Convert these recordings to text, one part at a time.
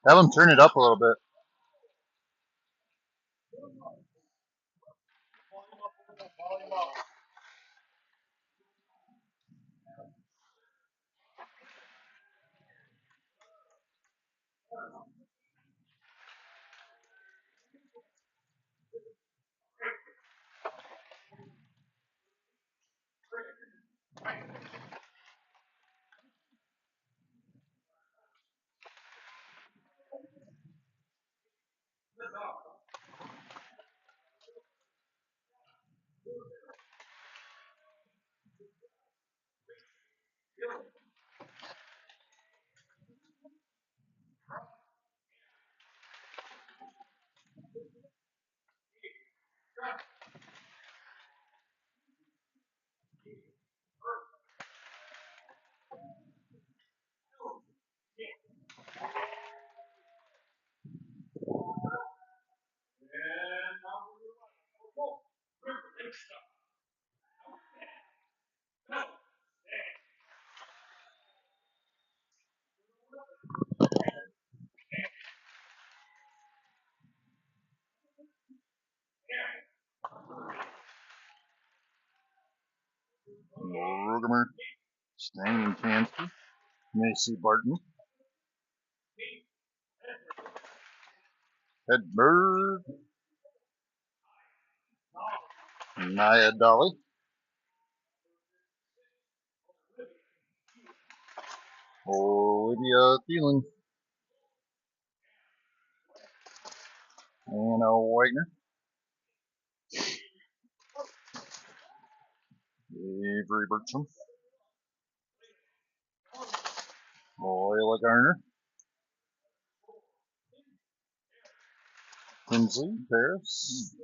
Have them turn it up a little bit. Rugemer, Stang and Kansky, Macy Barton, Hedberg, Nia Dolly, Olivia Thielen, Anna Wagner, Avery Bertram, Loyola Garner, Kinsley Paris,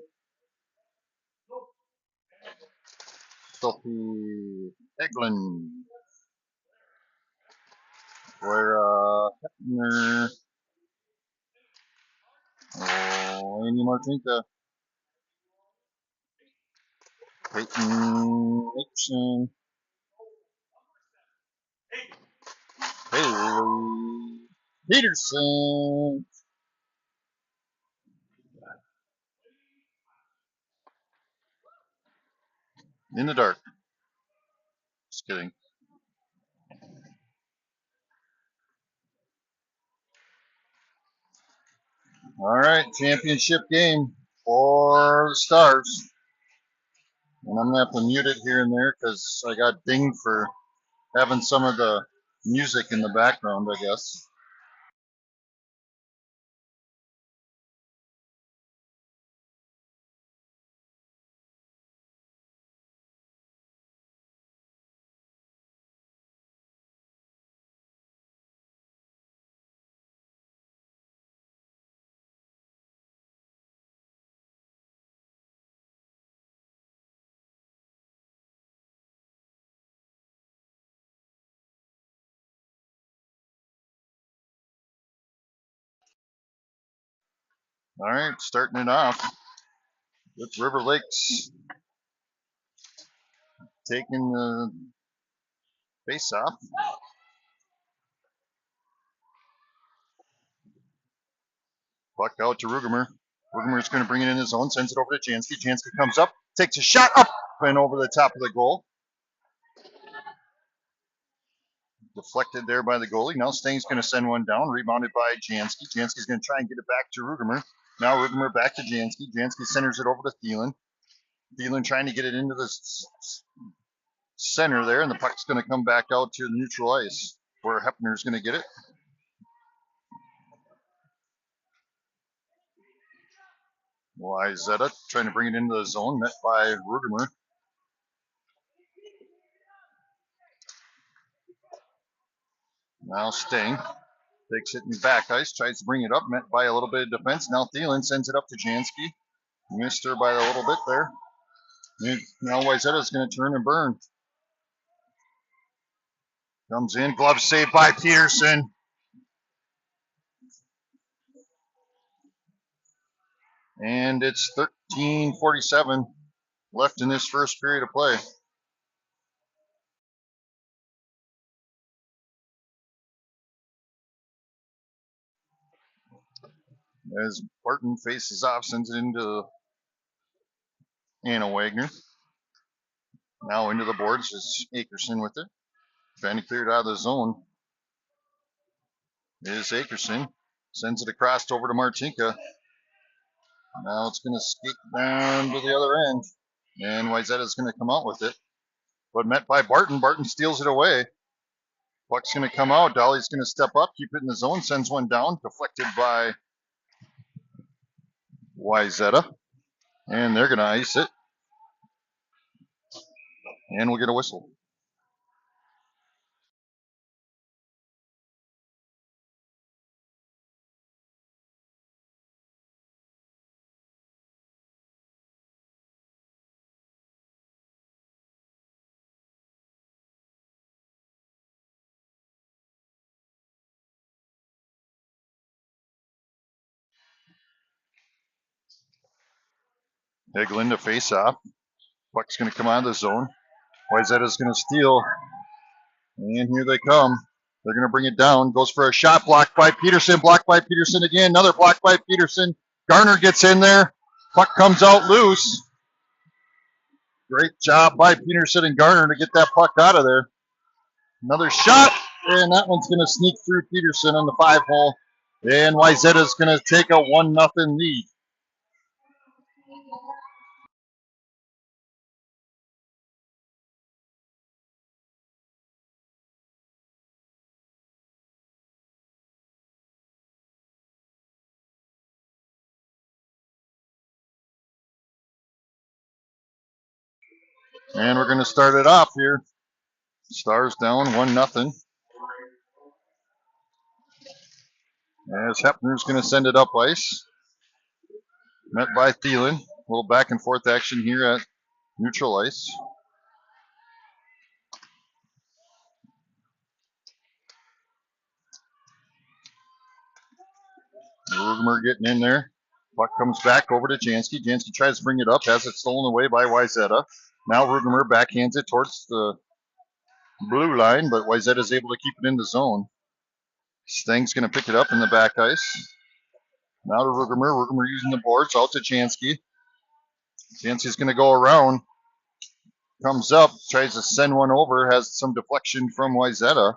Sophie Eglin, Clara Hepner, Amy Martinka, Peyton Nixon, Haley Peterson. In the dark. Just kidding. All right, championship game for the Stars. And I'm going to have to mute it here and there because I got dinged for having some of the music in the background, I guess. All right, starting it off with River Lakes taking the face off. Puck out to Rugemer. Rugemer's going to bring it in his zone, sends it over to Jansky. Jansky comes up, takes a shot up and over the top of the goal. Deflected there by the goalie. Now Stang's going to send one down, rebounded by Jansky. Jansky's going to try and get it back to Rugemer. Now Rugemer back to Jansky. Jansky centers it over to Thielen. Thielen trying to get it into the center there, and the puck's going to come back out to the neutral ice where Hepner's going to get it. Wayzata trying to bring it into the zone, met by Rugemer. Now Stang takes it in back ice, tries to bring it up, met by a little bit of defense. Now Thielen sends it up to Jansky. Missed her by a little bit there. Now Wayzata's going to turn and burn. Comes in, glove saved by Peterson. And it's 13:47 left in this first period of play. as Barton faces off, sends it into Anna Wagner. Now into the boards is Akerson with it. Trying to clear it out of the zone is Akerson. Sends it across over to Martinka. Now it's going to skate down to the other end. And Wayzata is going to come out with it. But met by Barton. Barton steals it away. Puck's going to come out. Dolly's going to step up, keep it in the zone, sends one down. Deflected by Wayzata. And they're going to ice it. And we'll get a whistle. Eglin to face off. Puck's going to come out of the zone. Wayzata's going to steal. And here they come. They're going to bring it down. Goes for a shot. Blocked by Peterson. Blocked by Peterson again. Another block by Peterson. Garner gets in there. Puck comes out loose. Great job by Peterson and Garner to get that puck out of there. Another shot. And that one's going to sneak through Peterson on the 5-hole. And Wayzata's going to take a 1-0 lead. And we're going to start it off here. Stars down 1-0. As Hepner's going to send it up ice. Met by Thielen. A little back and forth action here at neutral ice. Rugemer getting in there. Puck comes back over to Jansky. Jansky tries to bring it up. Has it stolen away by Wayzata. Now Rugemer backhands it towards the blue line, but Wayzata is able to keep it in the zone. Steng's going to pick it up in the back ice. Now to Rugemer. Rugemer using the boards out to Jansky. Jansky's going to go around. Comes up, tries to send one over, has some deflection from Wayzata.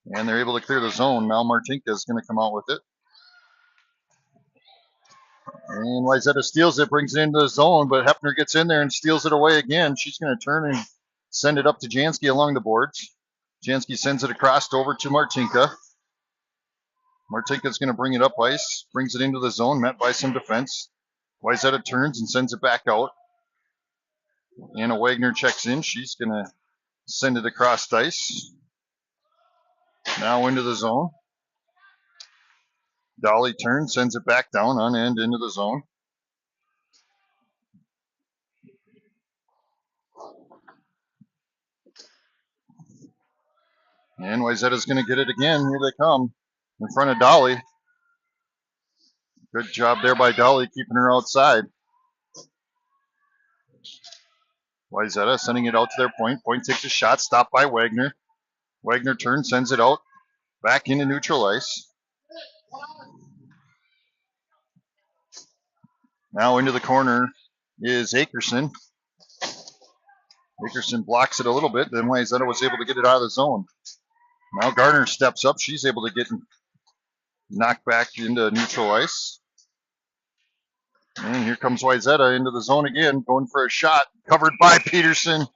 And they're able to clear the zone. Now Martinka is going to come out with it. And Wayzata steals it, brings it into the zone, but Hepner gets in there and steals it away again. She's going to turn and send it up to Jansky along the boards. Jansky sends it across over to Martinka. Martinka's going to bring it up ice, brings it into the zone, met by some defense. Wayzata turns and sends it back out. Anna Wagner checks in. She's going to send it across ice. Now into the zone. Dolly turns, sends it back down on end into the zone. And Wayzata's going to get it again. Here they come in front of Dolly. Good job there by Dolly keeping her outside. Wayzata sending it out to their point. Point takes a shot, stopped by Wagner. Wagner turns, sends it out, back into neutral ice. Now into the corner is Akerson. Akerson blocks it a little bit, then Wayzata was able to get it out of the zone. Now Garner steps up. She's able to get knocked back into neutral ice. And here comes Wayzata into the zone again, going for a shot, covered by Peterson.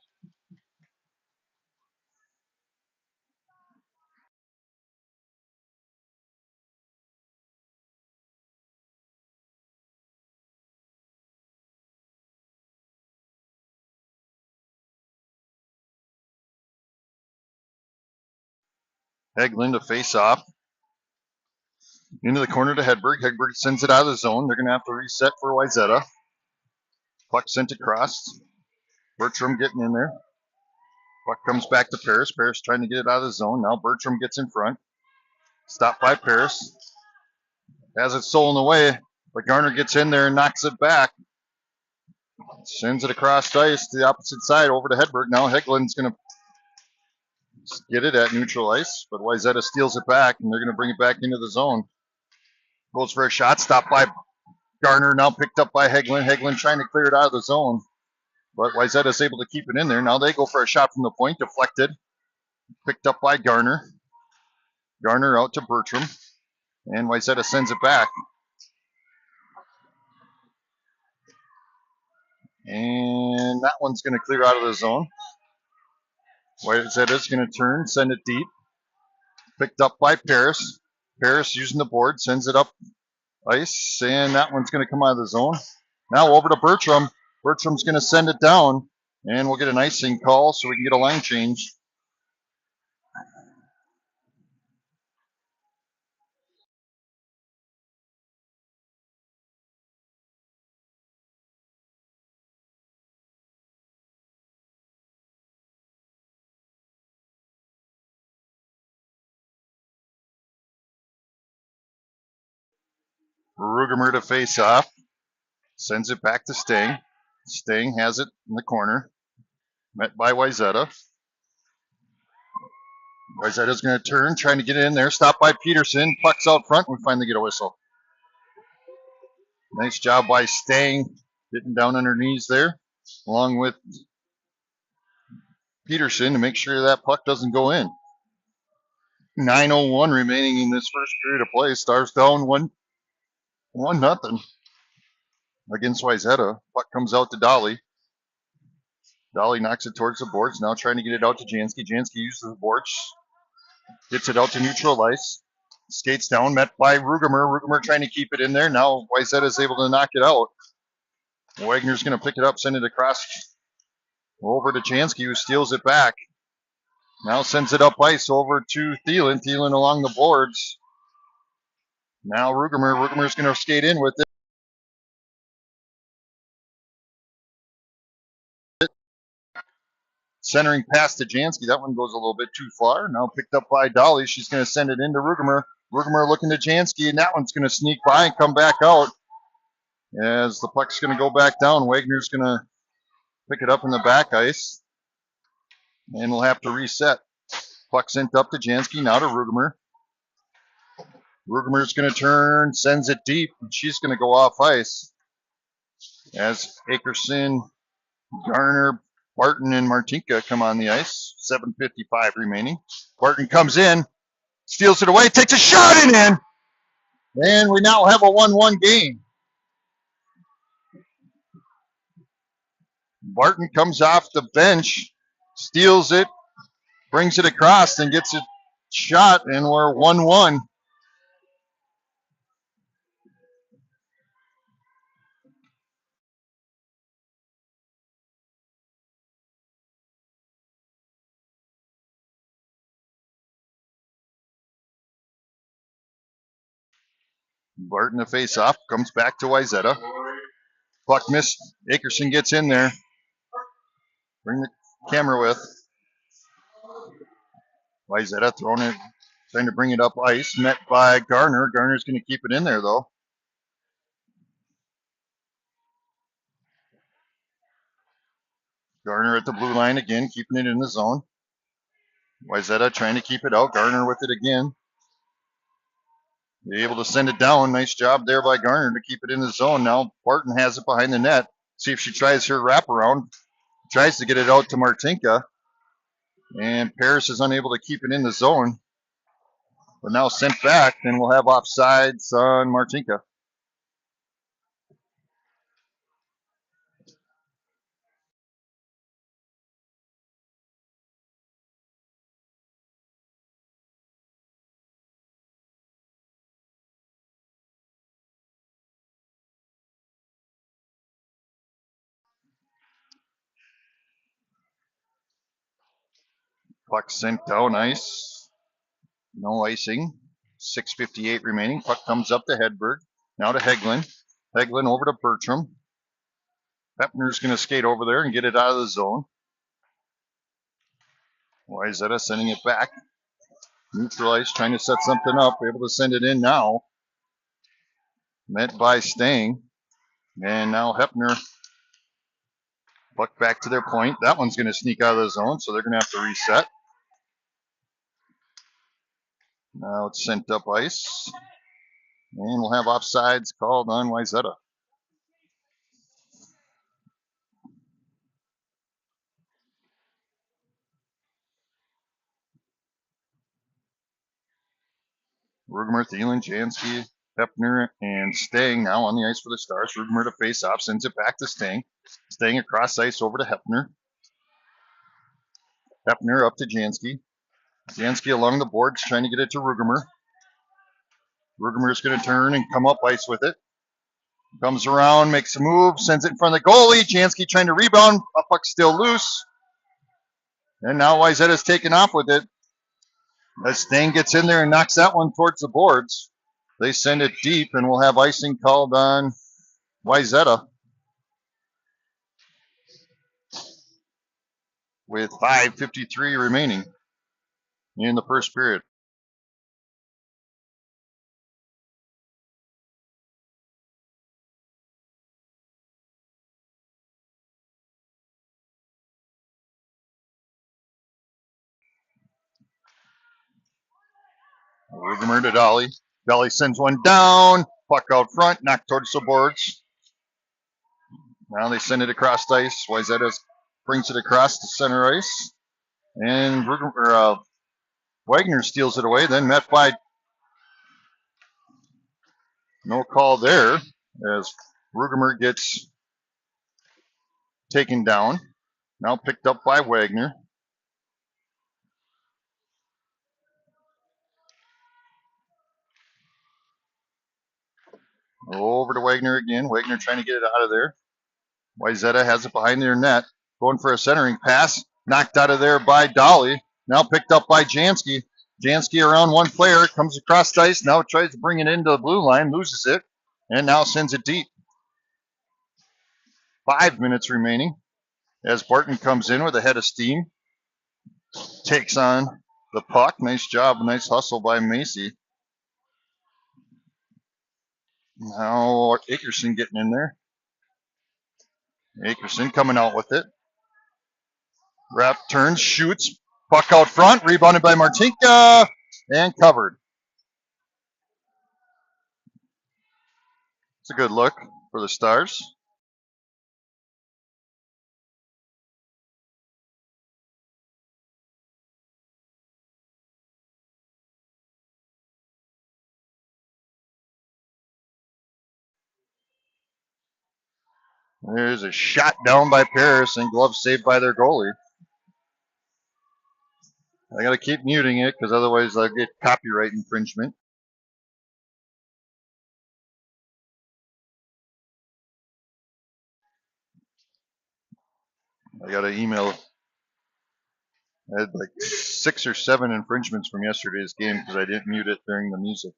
Eglin to face off. Into the corner to Hedberg. Hedberg sends it out of the zone. They're going to have to reset for Wayzata. Puck sent across. Bertram getting in there. Puck comes back to Paris. Paris trying to get it out of the zone. Now Bertram gets in front. Stopped by Paris. Has it stolen away, but Garner gets in there and knocks it back. Sends it across ice to the opposite side over to Hedberg. Now Heglin's going to get it at neutral ice, but Wayzata steals it back, and they're going to bring it back into the zone. Goes for a shot, stopped by Garner, now picked up by Heglin. Heglin trying to clear it out of the zone, but Wayzata is able to keep it in there. Now they go for a shot from the point, deflected, picked up by Garner. Garner out to Bertram, and Wayzata sends it back. And that one's going to clear out of the zone. Wayzata's going to turn, send it deep. Picked up by Paris. Paris using the board, sends it up ice, and that one's going to come out of the zone. Now over to Bertram. Bertram's going to send it down, and we'll get an icing call so we can get a line change. Rugemer to face off. Sends it back to Stang. Stang has it in the corner. Met by Wayzata. Wayzata's going to turn, trying to get it in there. Stopped by Peterson. Puck's out front. We finally get a whistle. Nice job by Stang, getting down on her knees there, along with Peterson to make sure that puck doesn't go in. 9:01 remaining in this first period of play. Stars down 1-0 against Wayzata. Puck comes out to Dolly. Dolly knocks it towards the boards. Now trying to get it out to Jansky. Jansky uses the boards. Gets it out to neutral ice. Skates down, met by Rugemer. Rugemer trying to keep it in there. Now Wayzata is able to knock it out. Wagner's going to pick it up, send it across over to Jansky, who steals it back. Now sends it up ice over to Thielen. Thielen along the boards. Now Rugemer. Rugemer's going to skate in with it. Centering past to Jansky. That one goes a little bit too far. Now picked up by Dolly. She's going to send it into Rugemer. Rugemer looking to Jansky, and that one's going to sneak by and come back out. As the puck's going to go back down, Wagner's going to pick it up in the back ice. And we'll have to reset. Puck sent up to Jansky, now to Rugemer. Rugemer's going to turn, sends it deep, and she's going to go off ice. As Akerson, Garner, Barton, and Martinka come on the ice. 7:55 remaining. Barton comes in, steals it away, takes a shot and in. And we now have a 1-1 game. Barton comes off the bench, steals it, brings it across, and gets it shot, and we're 1-1. Barton to face off, comes back to Wayzata. Puck missed. Akerson gets in there. Bring the camera with. Wayzata throwing it, trying to bring it up ice. Met by Garner. Garner's going to keep it in there, though. Garner at the blue line again, keeping it in the zone. Wayzata trying to keep it out. Garner with it again. Be able to send it down. Nice job there by Garner to keep it in the zone. Now Barton has it behind the net. See if she tries her wraparound. Tries to get it out to Martinka. And Paris is unable to keep it in the zone. But now sent back, and we'll have offsides on Martinka. Puck sent down ice. No icing. 6:58 remaining. Puck comes up to Hedberg. Now to Heglin. Heglin over to Bertram. Pepner's going to skate over there and get it out of the zone. Wayzata sending it back. Neutral ice, trying to set something up. Able to send it in now. Met by Stang. And now Hepner. Puck back to their point. That one's going to sneak out of the zone, so they're going to have to reset. Now it's sent up ice. And we'll have offsides called on Wayzata. Rugemer, Thielen, Jansky, Hepner, and Stang now on the ice for the Stars. Rugemer to face off, sends it back to Stang. Stang across ice over to Hepner. Hepner up to Jansky. Jansky along the boards trying to get it to Rugemer. Rugemer's going to turn and come up ice with it. Comes around, makes a move, sends it in front of the goalie. Jansky trying to rebound. Puck still loose. And now Wayzata's taken off with it. As Stang gets in there and knocks that one towards the boards. They send it deep, and we'll have icing called on Wayzata with 5:53 remaining in the first period. Rugemer to Dolly. Dolly sends one down. Puck out front, knocked towards the boards. Now they send it across ice. Wayzata brings it across the center ice. And Wagner steals it away, then met by no call there as Rugemer gets taken down. Now picked up by Wagner. Over to Wagner again. Wagner trying to get it out of there. Wayzata has it behind their net. Going for a centering pass. Knocked out of there by Dolly. Now picked up by Jansky. Jansky around one player. Comes across the ice. Now tries to bring it into the blue line. Loses it. And now sends it deep. 5 minutes remaining. As Barton comes in with a head of steam. Takes on the puck. Nice job. Nice hustle by Macy. Now Akerson getting in there. Akerson coming out with it. Rap turns, shoots. Puck out front. Rebounded by Martinka. And covered. It's a good look for the Stars. There's a shot down by Paris and glove saved by their goalie. I got to keep muting it because otherwise I'll get copyright infringement. I got an email. I had like 6 or 7 infringements from yesterday's game because I didn't mute it during the music.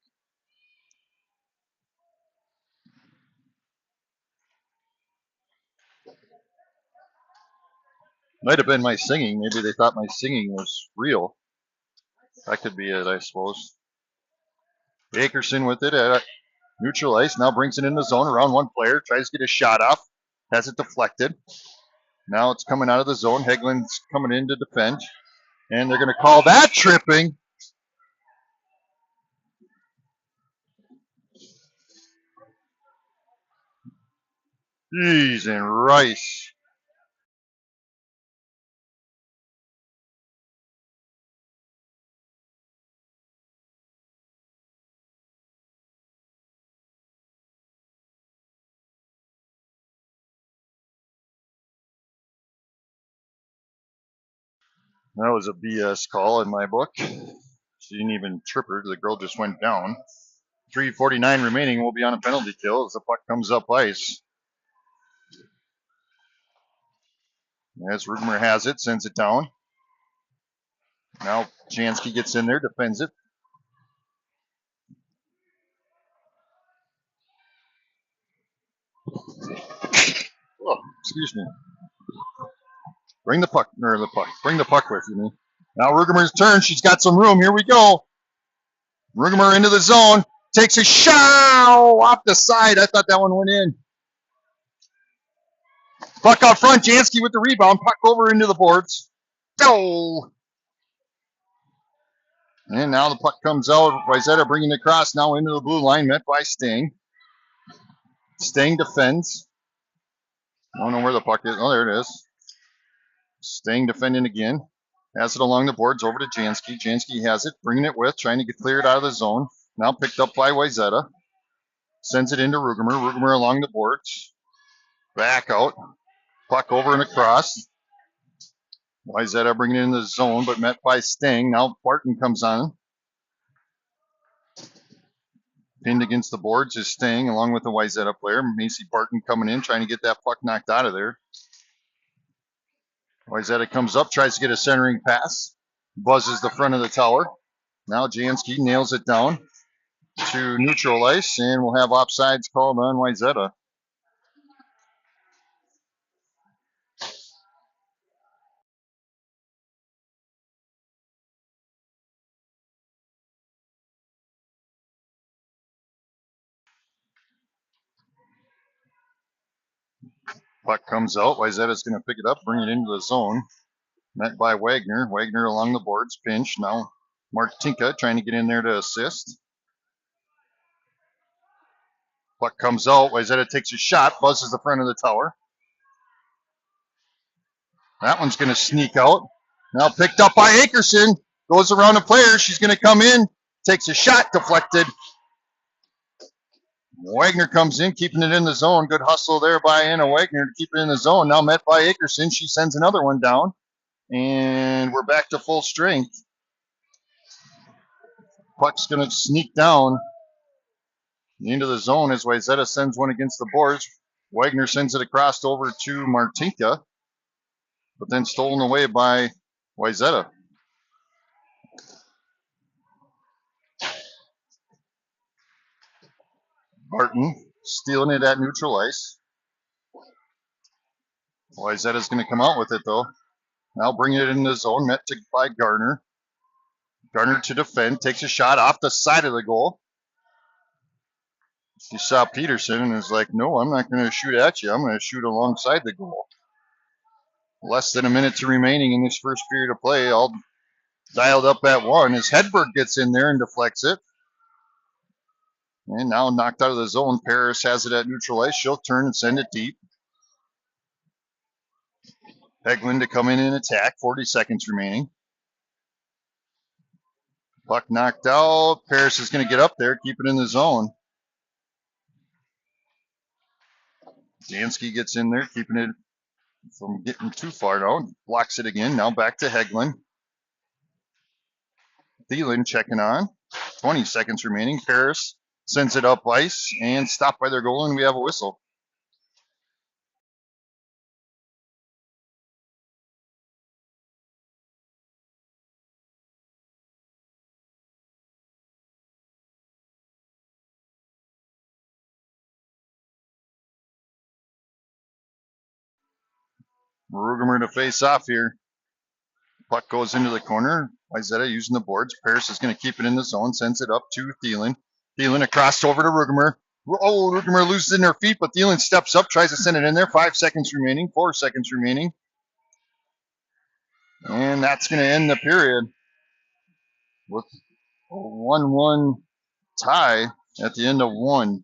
Might have been my singing. Maybe they thought my singing was real. That could be it, I suppose. Akerson with it at neutral ice. Now brings it in the zone around one player. Tries to get a shot off. Has it deflected. Now it's coming out of the zone. Heglin's coming in to defend. And they're going to call that tripping. Jeez, and Rice. That was a BS call in my book. She didn't even trip her. The girl just went down. 3:49 remaining. We'll be on a penalty kill as the puck comes up ice. As Rugemer has it, sends it down. Now Jansky gets in there, defends it. Oh, excuse me. Bring the puck with you. Now Rugemer's turn. She's got some room. Here we go. Rugemer into the zone. Takes a shot off the side. I thought that one went in. Puck out front. Jansky with the rebound. Puck over into the boards. Go. And now the puck comes out. Wayzata bringing it across now into the blue line, met by Sting. Sting defends. I don't know where the puck is. Oh, there it is. Sting defending again. Has it along the boards over to Jansky. Jansky has it, bringing it with, trying to get cleared out of the zone. Now picked up by Wayzata. Sends it into Rugemer. Rugemer along the boards. Back out. Puck over and across. Wayzata bringing it in the zone, but met by Sting. Now Barton comes on. Pinned against the boards is Sting, along with the Wayzata player. Macy Barton coming in, trying to get that puck knocked out of there. Wayzata comes up, tries to get a centering pass. Buzzes the front of the tower. Now Jansky nails it down to neutral ice, and we'll have offsides called on Wayzata. Puck comes out. Wayzata's going to pick it up, bring it into the zone. Met by Wagner. Wagner along the boards, pinch. Now Martinka trying to get in there to assist. Puck comes out. Wayzata takes a shot, buzzes the front of the tower. That one's going to sneak out. Now picked up by Akerson. Goes around a player. She's going to come in. Takes a shot, deflected. Wagner comes in, keeping it in the zone. Good hustle there by Anna Wagner to keep it in the zone. Now met by Akerson. She sends another one down. And we're back to full strength. Puck's going to sneak down into the zone as Wayzata sends one against the boards. Wagner sends it across over to Martinka, but then stolen away by Wayzata. Barton stealing it at neutral ice. Wayzata's going to come out with it, though. Now bringing it in the zone, met by Gardner. Gardner to defend, takes a shot off the side of the goal. He saw Peterson and is like, no, I'm not going to shoot at you. I'm going to shoot alongside the goal. Less than a minute remaining in this first period of play. All dialed up at one as Hedberg gets in there and deflects it. And now knocked out of the zone. Paris has it at neutral ice. She'll turn and send it deep. Peglin to come in and attack. 40 seconds remaining. Puck knocked out. Paris is going to get up there, keep it in the zone. Jansky gets in there, keeping it from getting too far down. Blocks it again. Now back to Heglin. Thielen checking on. 20 seconds remaining. Paris sends it up ice and stopped by their goal, and we have a whistle. Rugemer to face off here. Puck goes into the corner. Wayzata using the boards. Paris is going to keep it in the zone. Sends it up to Thielen. Thielen across over to Rugemer. Oh, Rugemer loses in her feet, but Thielen steps up, tries to send it in there. 5 seconds remaining. 4 seconds remaining. And that's going to end the period with a 1-1 tie at the end of one.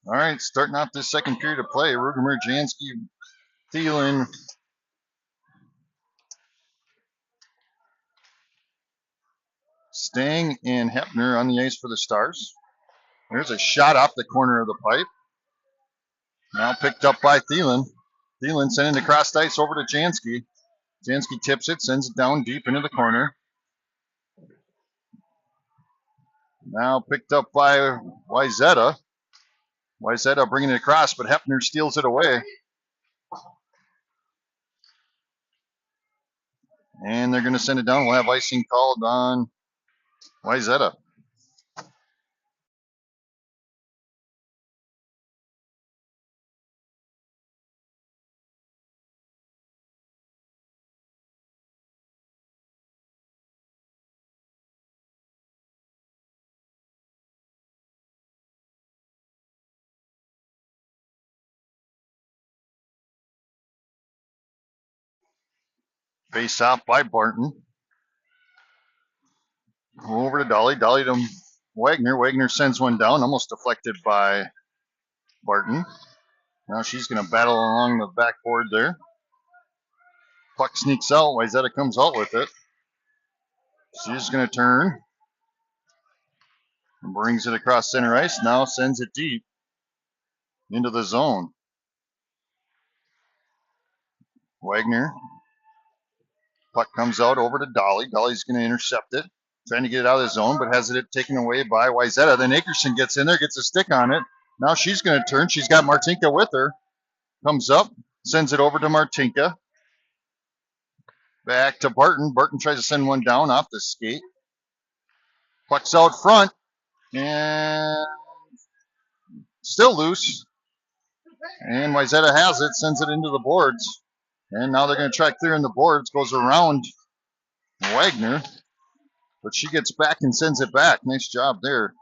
All right, starting off this second period of play, Rugemer, Jansky, Thielen, Stang, and Hepner on the ice for the Stars. There's a shot off the corner of the pipe. Now picked up by Thielen. Thielen sending the crossed ice over to Jansky. Jansky tips it, sends it down deep into the corner. Now picked up by Wayzata. Wayzata bringing it across, but Hepner steals it away. And they're going to send it down. We'll have icing called on Wayzata. Face off by Barton. Over to Dolly. Dolly to Wagner. Wagner sends one down, almost deflected by Barton. Now she's going to battle along the backboard there. Puck sneaks out. Wayzata comes out with it. She's going to turn. And brings it across center ice. Now sends it deep into the zone. Wagner. Puck comes out over to Dolly. Dolly's going to intercept it. Trying to get it out of the zone, but has it taken away by Wayzata. Then Akerson gets in there, gets a stick on it. Now she's going to turn. She's got Martinka with her. Comes up, sends it over to Martinka. Back to Barton. Barton tries to send one down off the skate. Puck's out front. And still loose. And Wayzata has it, sends it into the boards. And now they're going to try clearing the boards. Goes around Wagner. But she gets back and sends it back. Nice job there.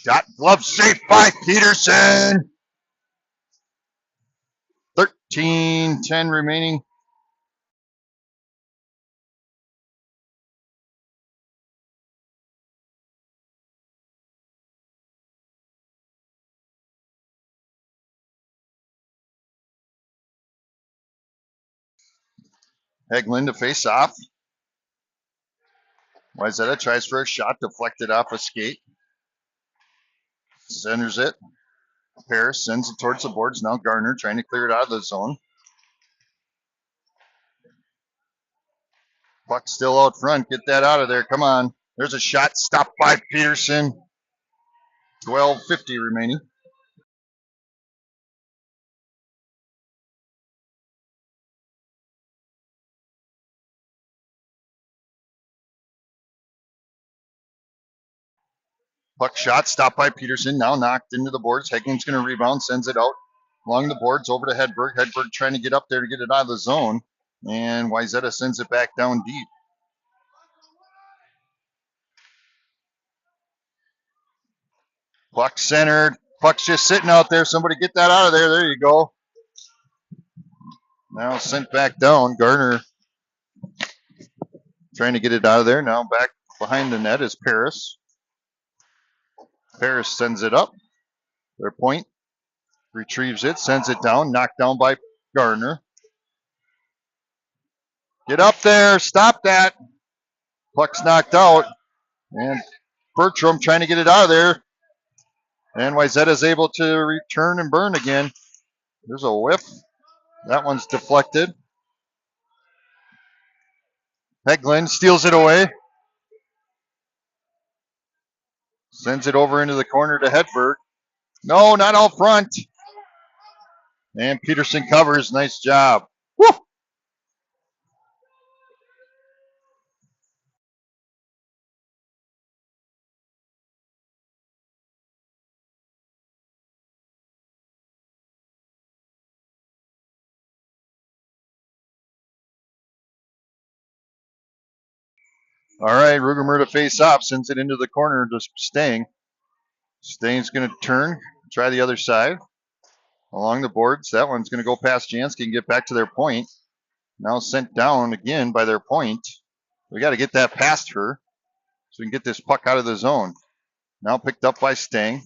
Got glove safe by Peterson. 13-10 remaining. Heglin to face off. Wayzata tries for a shot, deflected off a skate. Centers it. Paris sends it towards the boards. Now Garner trying to clear it out of the zone. Puck still out front. Get that out of there. Come on. There's a shot stopped by Peterson. 12:50 remaining. Puck shot stopped by Peterson. Now knocked into the boards. Heglin's going to rebound. Sends it out along the boards over to Hedberg. Hedberg trying to get up there to get it out of the zone. And Wayzata sends it back down deep. Puck centered. Puck's just sitting out there. Somebody get that out of there. There you go. Now sent back down. Garner trying to get it out of there. Now back behind the net is Paris. Paris sends it up. Their point. Retrieves it. Sends it down. Knocked down by Gardner. Get up there. Stop that. Puck's knocked out. And Bertram trying to get it out of there. And Wayzata's able to return and burn again. There's a whiff. That one's deflected. Heglin steals it away. Sends it over into the corner to Hedberg. No, not out front. And Peterson covers. Nice job. Woo! All right, Rugemer to face off. Sends it into the corner to Stang. Stang's going to turn, try the other side. Along the boards. That one's going to go past Jansky and get back to their point. Now sent down again by their point. We got to get that past her so we can get this puck out of the zone. Now picked up by Stang.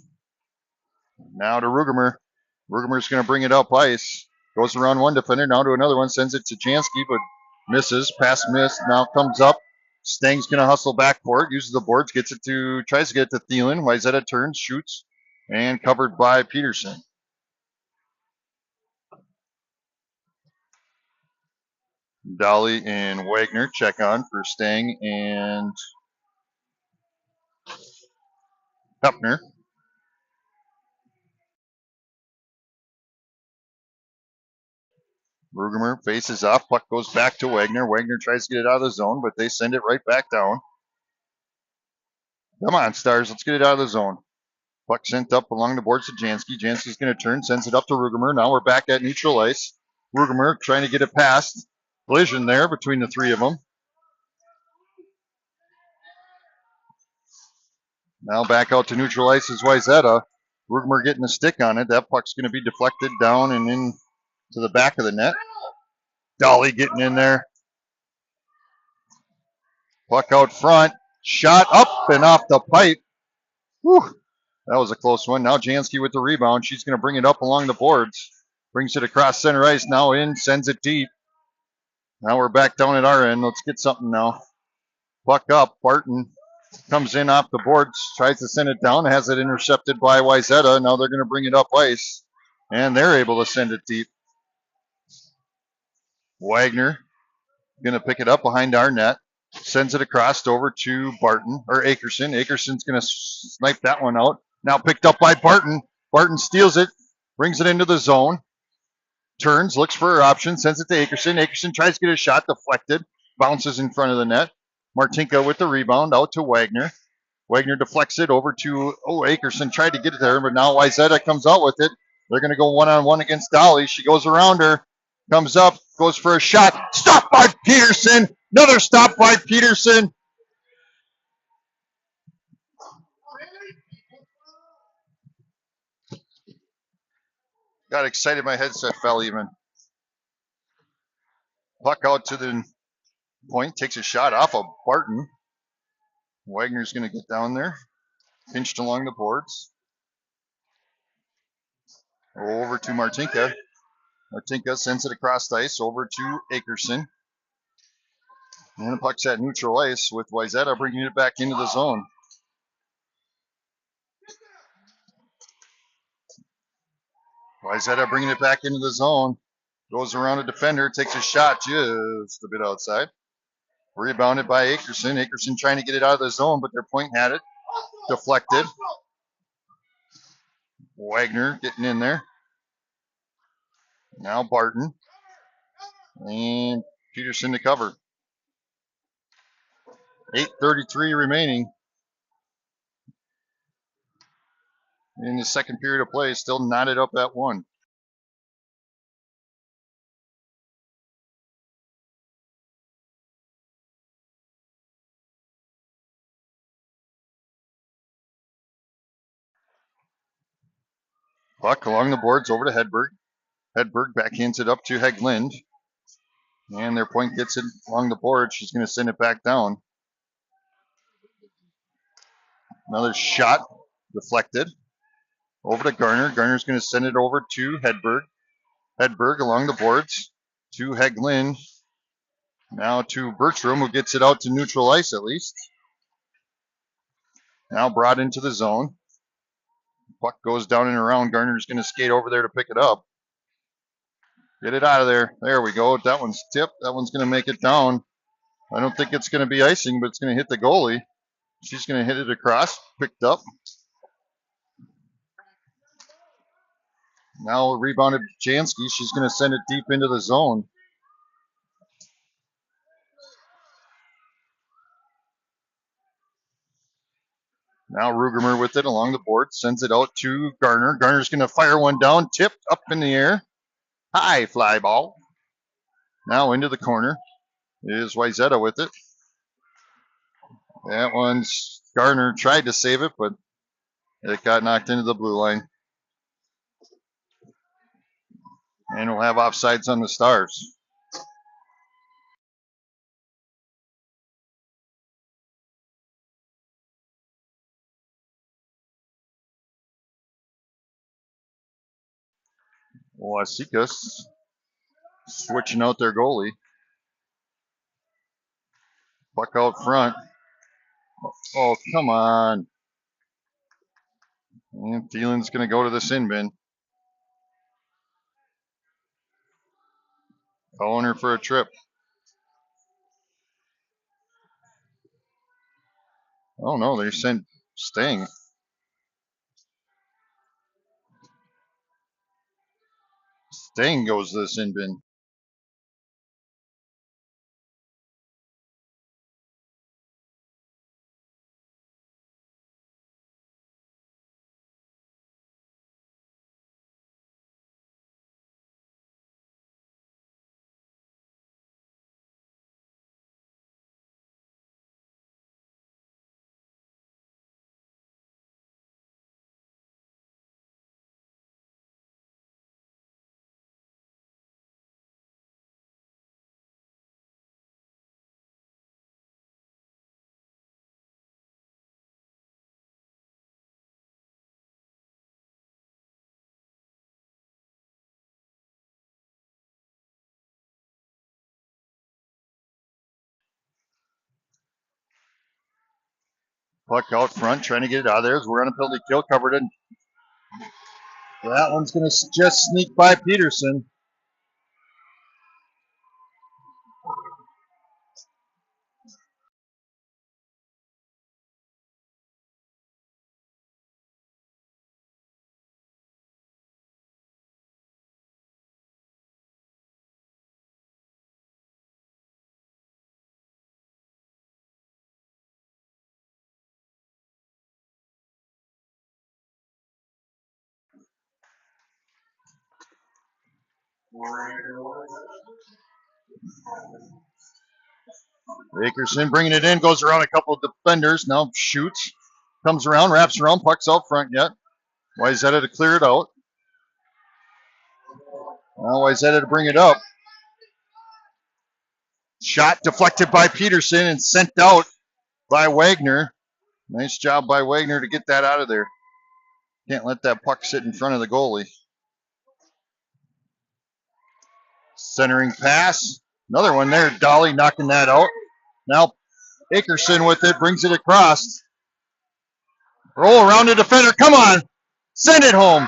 Now to Rugemer. Rugemer's going to bring it up ice. Goes around one defender. Now to another one. Sends it to Jansky, but misses. Pass missed. Now comes up. Stang's going to hustle back for it. Uses the boards. Tries to get it to Thielen. Wayzata turns, shoots, and covered by Peterson. Dolly and Wagner check on for Stang and Hepner. Rugemer faces off. Puck goes back to Wagner. Wagner tries to get it out of the zone, but they send it right back down. Come on, Stars. Let's get it out of the zone. Puck sent up along the boards to Jansky. Jansky's going to turn, sends it up to Rugemer. Now we're back at neutral ice. Rugemer trying to get it past. Collision there between the three of them. Now back out to neutral ice is Wayzata. Rugemer getting a stick on it. That puck's going to be deflected down and in to the back of the net. Dolly getting in there. Puck out front. Shot up and off the pipe. Whew. That was a close one. Now Jansky with the rebound. She's going to bring it up along the boards. Brings it across center ice. Now in. Sends it deep. Now we're back down at our end. Let's get something now. Puck up. Barton comes in off the boards. Tries to send it down. Has it intercepted by Wayzata. Now they're going to bring it up ice. And they're able to send it deep. Wagner going to pick it up behind our net. Sends it across over to Barton or Akerson. Akerson's going to snipe that one out. Now picked up by Barton. Barton steals it, brings it into the zone, turns, looks for her option, sends it to Akerson. Akerson tries to get a shot, deflected, bounces in front of the net. Martinka with the rebound out to Wagner. Wagner deflects it over to, Akerson tried to get it there, but now Wayzata comes out with it. They're going to go one-on-one against Dolly. She goes around her, comes up, goes for a shot. Stopped by Peterson. Another stop by Peterson. Got excited, my headset fell even. Puck out to the point, takes a shot off of Barton. Wagner's going to get down there, pinched along the boards. Over to Martinka. Martinka sends it across the ice over to Akerson. And the puck's at neutral ice with Wayzata bringing it back into the zone. Wayzata bringing it back into the zone. Goes around a defender, takes a shot just a bit outside. Rebounded by Akerson. Akerson trying to get it out of the zone, but their point had it. Deflected. Wagner getting in there. Now Barton. And Peterson to cover. 8:33 remaining in the second period of play. Still knotted up at 1. Puck along the boards over to Hedberg. Hedberg backhands it up to Hegland. And their point gets it along the board. She's going to send it back down. Another shot deflected. Over to Garner. Garner's going to send it over to Hedberg. Hedberg along the boards to Hegland. Now to Bertram, who gets it out to neutral ice at least. Now brought into the zone. Puck goes down and around. Garner's going to skate over there to pick it up. Get it out of there. There we go. That one's tipped. That one's going to make it down. I don't think it's going to be icing, but it's going to hit the goalie. She's going to hit it across. Picked up. Now rebounded Jansky. She's going to send it deep into the zone. Now Rugemer with it along the board. Sends it out to Garner. Garner's going to fire one down. Tipped up in the air. High fly ball. Now into the corner is Wayzata with it. That one's Garner tried to save it, but it got knocked into the blue line. And we'll have offsides on the Stars. Wasikas switching out their goalie. Puck out front. Oh, come on. And Thielen's going to go to the sin bin. Calling her for a trip. Oh, no, they sent Sting. Sting goes to the sin bin. Puck out front, trying to get it out of there. We're on a penalty kill, covered it. That one's going to just sneak by Peterson. Akerson bringing it in, goes around a couple of defenders, now shoots, comes around, wraps around, puck's out front yet. Wayzata to clear it out. Now Wayzata to bring it up. Shot deflected by Peterson and sent out by Wagner. Nice job by Wagner to get that out of there. Can't let that puck sit in front of the goalie. Centering pass. Another one there. Dolly knocking that out. Now Akerson with it, brings it across. Roll around the defender. Come on. Send it home.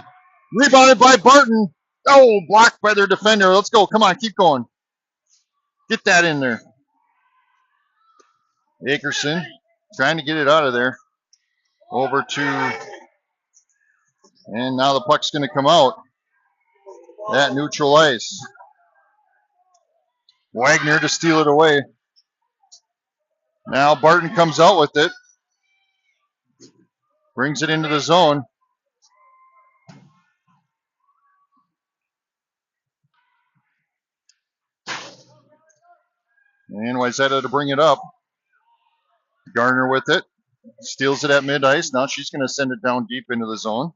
Rebounded by Barton. Oh, blocked by their defender. Let's go. Come on, keep going. Get that in there. Akerson trying to get it out of there. Over to, and now the puck's going to come out at neutral ice. Wagner to steal it away. Now Barton comes out with it. Brings it into the zone. And Wayzata to bring it up. Garner with it. Steals it at mid-ice. Now she's going to send it down deep into the zone.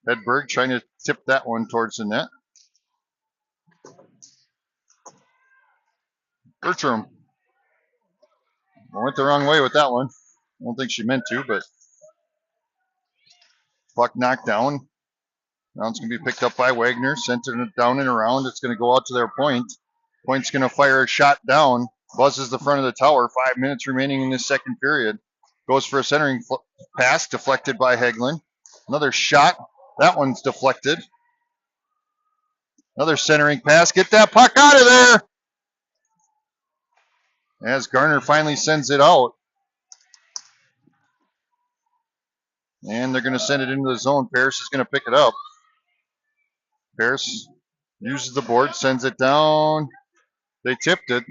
Hedberg trying to tip that one towards the net. Bertram went the wrong way with that one. I don't think she meant to, but puck knocked down. Now it's going to be picked up by Wagner. Sent it down and around. It's going to go out to their point. Point's going to fire a shot down. Buzzes the front of the tower. 5 minutes remaining in this second period. Goes for a centering pass. Deflected by Hagelin. Another shot. That one's deflected. Another centering pass. Get that puck out of there. As Garner finally sends it out. And they're going to send it into the zone. Paris is going to pick it up. Paris uses the board, sends it down. They tipped it.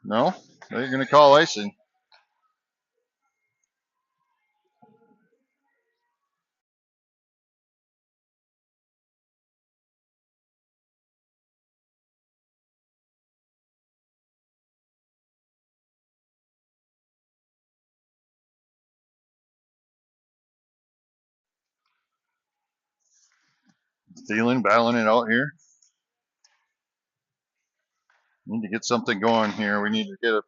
No, they're going to call icing. Thielen battling it out here. Need to get something going here. We need to get a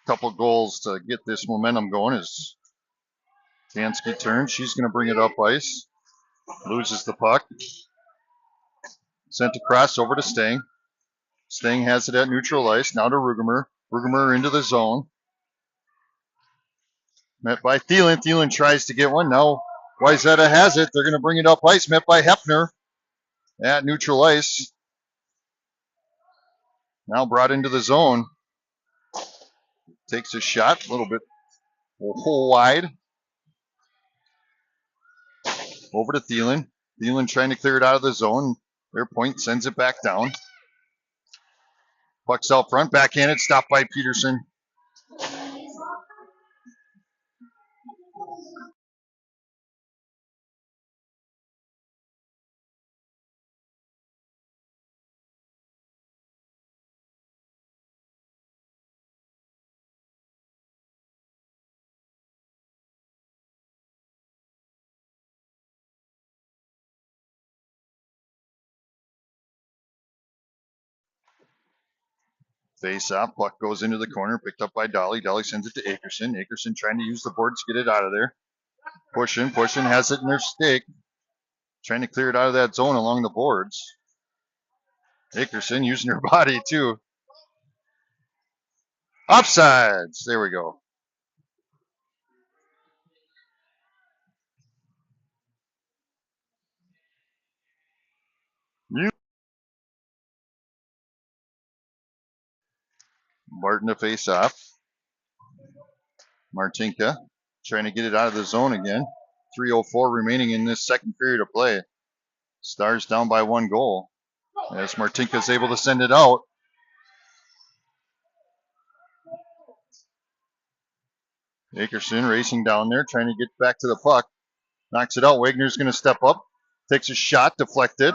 couple goals to get this momentum going as Tansky turns. She's going to bring it up ice. Loses the puck. Sent across over to Stang. Stang has it at neutral ice. Now to Rugemer. Rugemer into the zone. Met by Thielen. Thielen tries to get one. Now Wayzata has it. They're going to bring it up ice. Met by Hefner at neutral ice. Now brought into the zone. Takes a shot. A little bit wide. Over to Thielen. Thielen trying to clear it out of the zone. Their point sends it back down. Puck's out front. Backhanded. Stopped by Peterson. Face off. Puck goes into the corner. Picked up by Dolly. Dolly sends it to Akerson. Akerson trying to use the boards to get it out of there. Pushing. Has it in their stick. Trying to clear it out of that zone along the boards. Akerson using her body too. Offsides. There we go. Martin to face off. Martinka trying to get it out of the zone again. 3:04 remaining in this second period of play. Stars down by 1 goal. As Martinka's able to send it out. Akerson racing down there, trying to get back to the puck. Knocks it out. Wagner's going to step up. Takes a shot, deflected.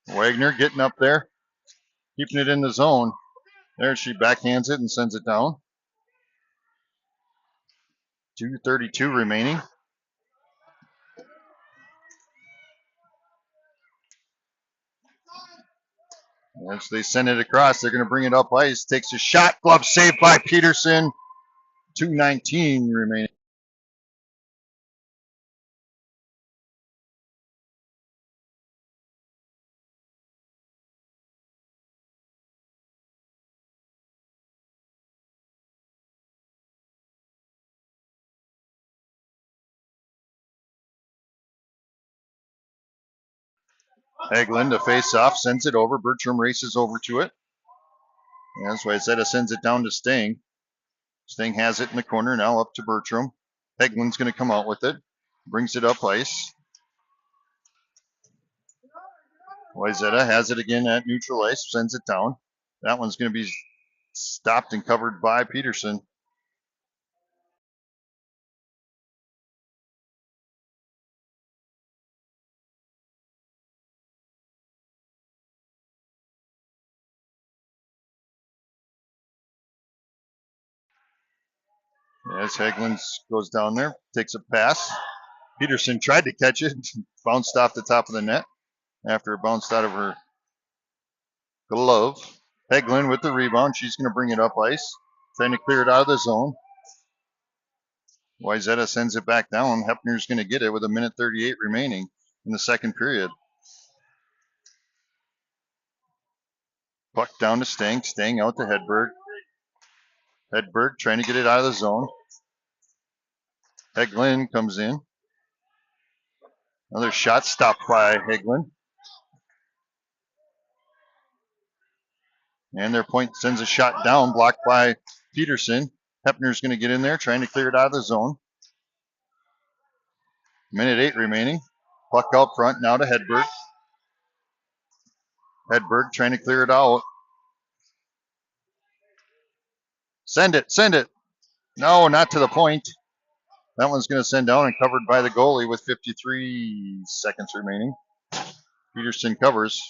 Wagner getting up there, keeping it in the zone. There she backhands it and sends it down. 2:32 remaining. As they send it across, they're going to bring it up ice. Takes a shot. Glove saved by Peterson. 2:19 remaining. Hagelin to face off, sends it over. Bertram races over to it. That's why Wayzata sends it down to Stang. Stang has it in the corner, now up to Bertram. Heglin's going to come out with it. Brings it up ice. Wayzata has it again at neutral ice, sends it down. That one's going to be stopped and covered by Peterson. As Hagelin goes down there, takes a pass. Peterson tried to catch it, bounced off the top of the net after it bounced out of her glove. Hagelin with the rebound. She's going to bring it up ice, trying to clear it out of the zone. Wayzata sends it back down. Hepner's going to get it with 1:38 remaining in the second period. Puck down to Stang. Stang out to Hedberg. Hedberg trying to get it out of the zone. Hagelin comes in. Another shot stopped by Hagelin. And their point sends a shot down, blocked by Peterson. Hepner's going to get in there, trying to clear it out of the zone. 1:08 remaining. Puck out front now to Hedberg. Hedberg trying to clear it out. Send it, send it. No, not to the point. That one's going to send down and covered by the goalie with 53 seconds remaining. Peterson covers.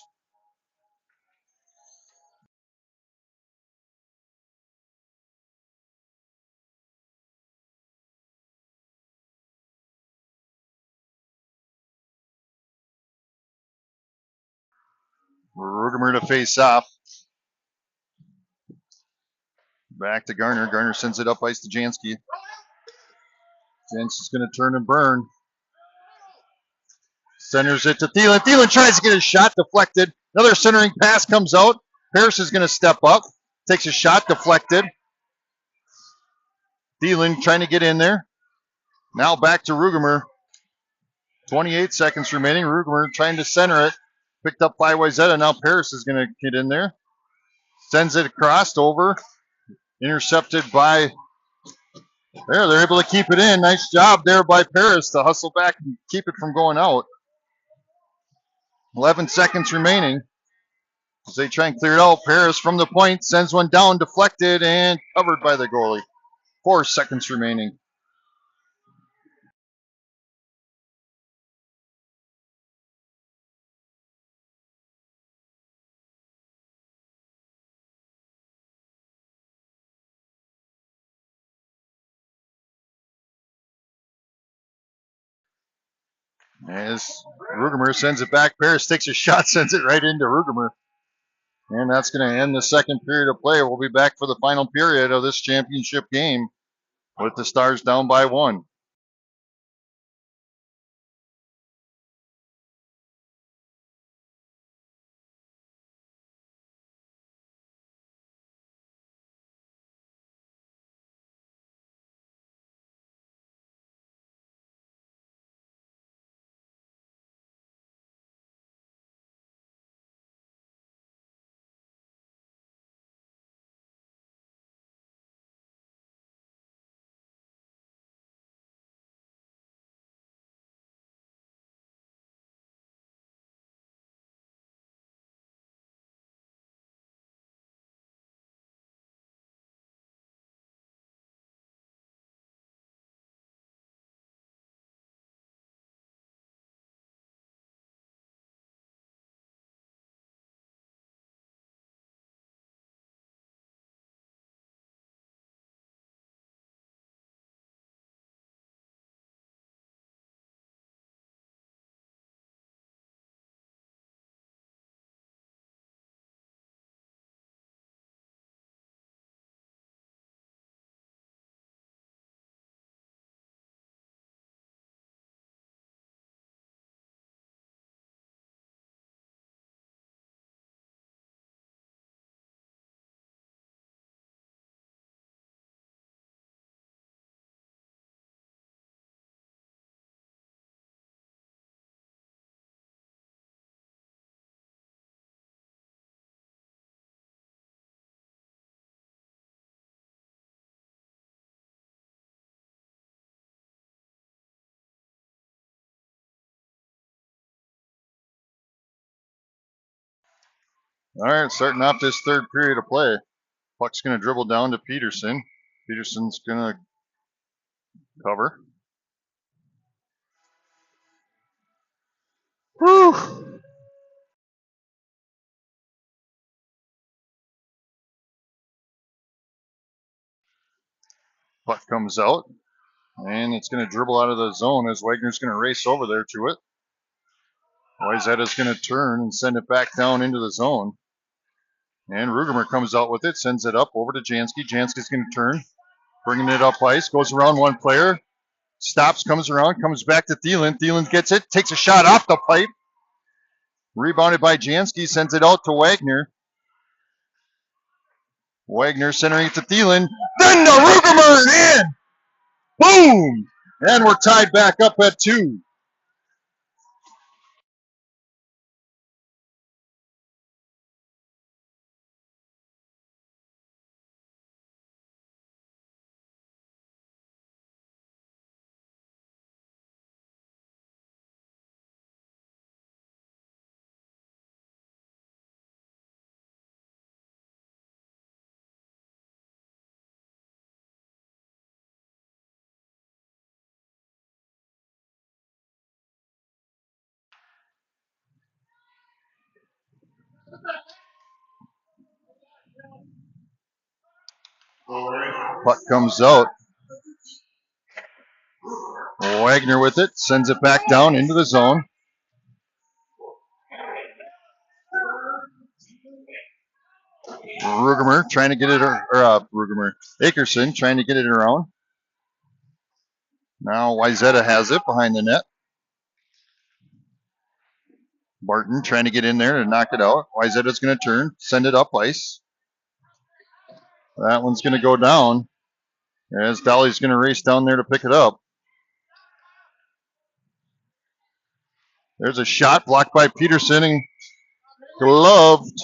Rugemer to face off. Back to Garner. Garner sends it up ice to Jansky. Jansky's going to turn and burn. Centers it to Thielen. Thielen tries to get his shot deflected. Another centering pass comes out. Parrish is going to step up. Takes a shot deflected. Thielen trying to get in there. Now back to Rugemer. 28 seconds remaining. Rugemer trying to center it. Picked up by Wayzata. Now Parrish is going to get in there. Sends it across over. Intercepted by... There, they're able to keep it in. Nice job there by Parrish to hustle back and keep it from going out. 11 seconds remaining. As they try and clear it out, Parrish from the point sends one down, deflected, and covered by the goalie. 4 seconds remaining. As Rugemer sends it back, Parrish takes a shot, sends it right into Rugemer. And that's going to end the second period of play. We'll be back for the final period of this championship game with the Stars down by 1. All right, starting off this third period of play. Puck's going to dribble down to Peterson. Peterson's going to cover. Whew. Puck comes out, and it's going to dribble out of the zone as Wagner's going to race over there to it. Wayzata's going to turn and send it back down into the zone. And Rugemer comes out with it, sends it up over to Jansky. Jansky's going to turn, bringing it up ice, goes around one player, stops, comes around, comes back to Thielen. Thielen gets it, takes a shot off the pipe. Rebounded by Jansky, sends it out to Wagner. Wagner centering it to Thielen. Then to Rugemer, in! Boom! And we're tied back up at 2. Puck comes out. Wagner with it, sends it back down into the zone. Rugemer trying to get it, Akerson trying to get it around. Now Wayzata has it behind the net. Barton trying to get in there to knock it out. Wayzata's going to turn, send it up ice. That one's going to go down as Dolly's going to race down there to pick it up. There's a shot blocked by Peterson and gloved.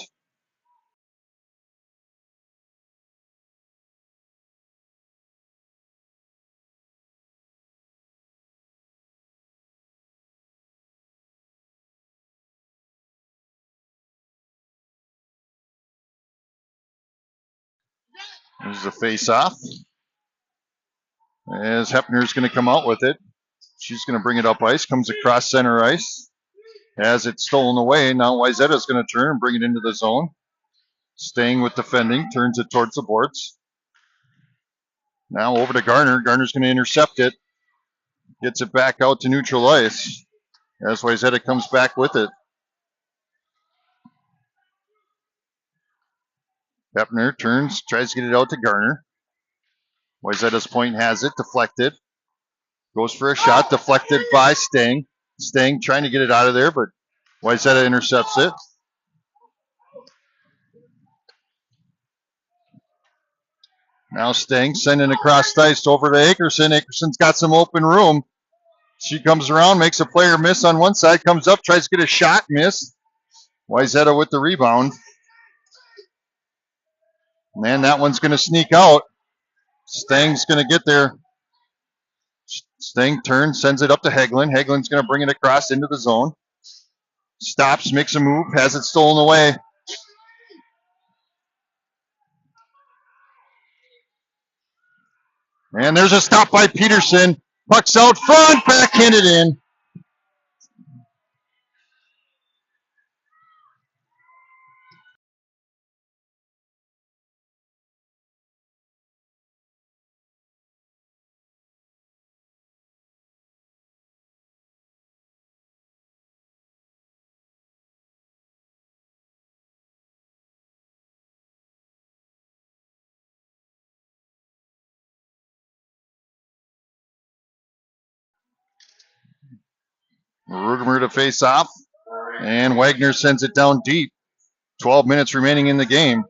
There's the face-off. As Hepner's going to come out with it. She's going to bring it up ice. Comes across center ice. Has it stolen away. Now Wayzata's going to turn and bring it into the zone. Staying with defending. Turns it towards the boards. Now over to Garner. Garner's going to intercept it. Gets it back out to neutral ice. As Wayzata comes back with it. Hepner turns. Tries to get it out to Garner. Wayzata's point has it. Deflected. Goes for a shot. Deflected by Stang. Stang trying to get it out of there, but Wayzata intercepts it. Now Stang sending across ice over to Akerson. Akerson's got some open room. She comes around, makes a player miss on one side, comes up, tries to get a shot, miss. Wayzata with the rebound. Man, that one's going to sneak out. Stang's going to get there. Stang turns, sends it up to Hagelin. Hagelin's going to bring it across into the zone. Stops, makes a move, has it stolen away. And there's a stop by Peterson. Puck's out front, backhanded in. Rugemer to face off. And Wagner sends it down deep. 12 minutes remaining in the game.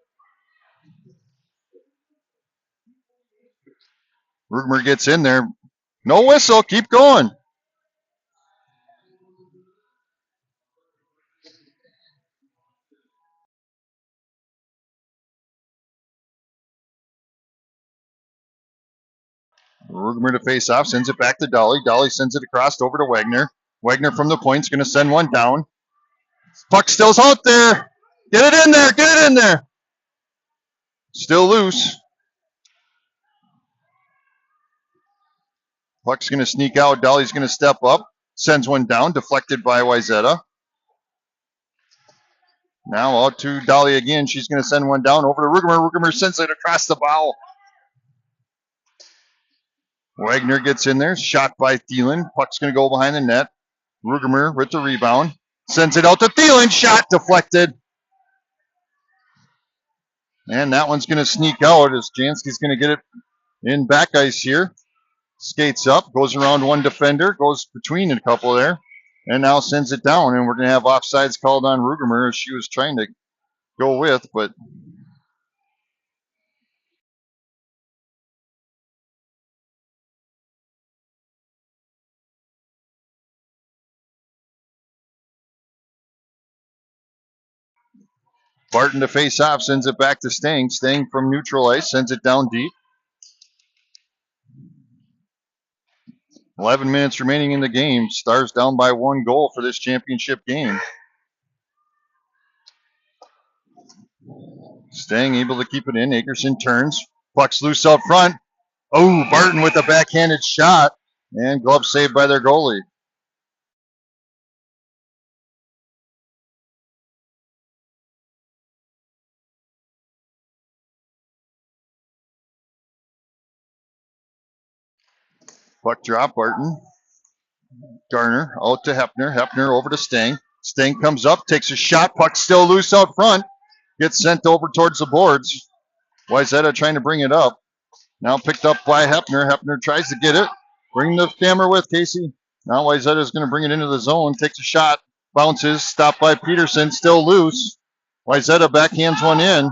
Rugemer gets in there. No whistle. Keep going. Rugemer to face off. Sends it back to Dolly. Dolly sends it across over to Wagner. Wagner from the point's going to send one down. Puck still's out there. Get it in there. Get it in there. Still loose. Puck's going to sneak out. Dolly's going to step up. Sends one down. Deflected by Wayzata. Now out to Dolly again. She's going to send one down over to Rugemer. Rugemer sends it across the bow. Wagner gets in there. Shot by Thielen. Puck's going to go behind the net. Rugemer with the rebound. Sends it out to Thielen. Shot deflected. And that one's going to sneak out as Jansky's going to get it in back ice here. Skates up. Goes around one defender. Goes between a couple there. And now sends it down. And we're going to have offsides called on Rugemer as she was trying to go with. But Barton to face off, sends it back to Stang. Stang from neutral ice, sends it down deep. 11 minutes remaining in the game. Stars down by 1 goal for this championship game. Stang able to keep it in. Akerson turns. Puck's loose out front. Oh, Barton with a backhanded shot. And glove saved by their goalie. Puck drop, Barton. Garner out to Hepner. Hepner over to Stang. Stang comes up, takes a shot. Puck still loose out front. Gets sent over towards the boards. Wayzata trying to bring it up. Now picked up by Hepner. Hepner tries to get it. Bring the camera with Casey. Now Wayzata is going to bring it into the zone. Takes a shot. Bounces. Stopped by Peterson. Still loose. Wayzata backhands one in.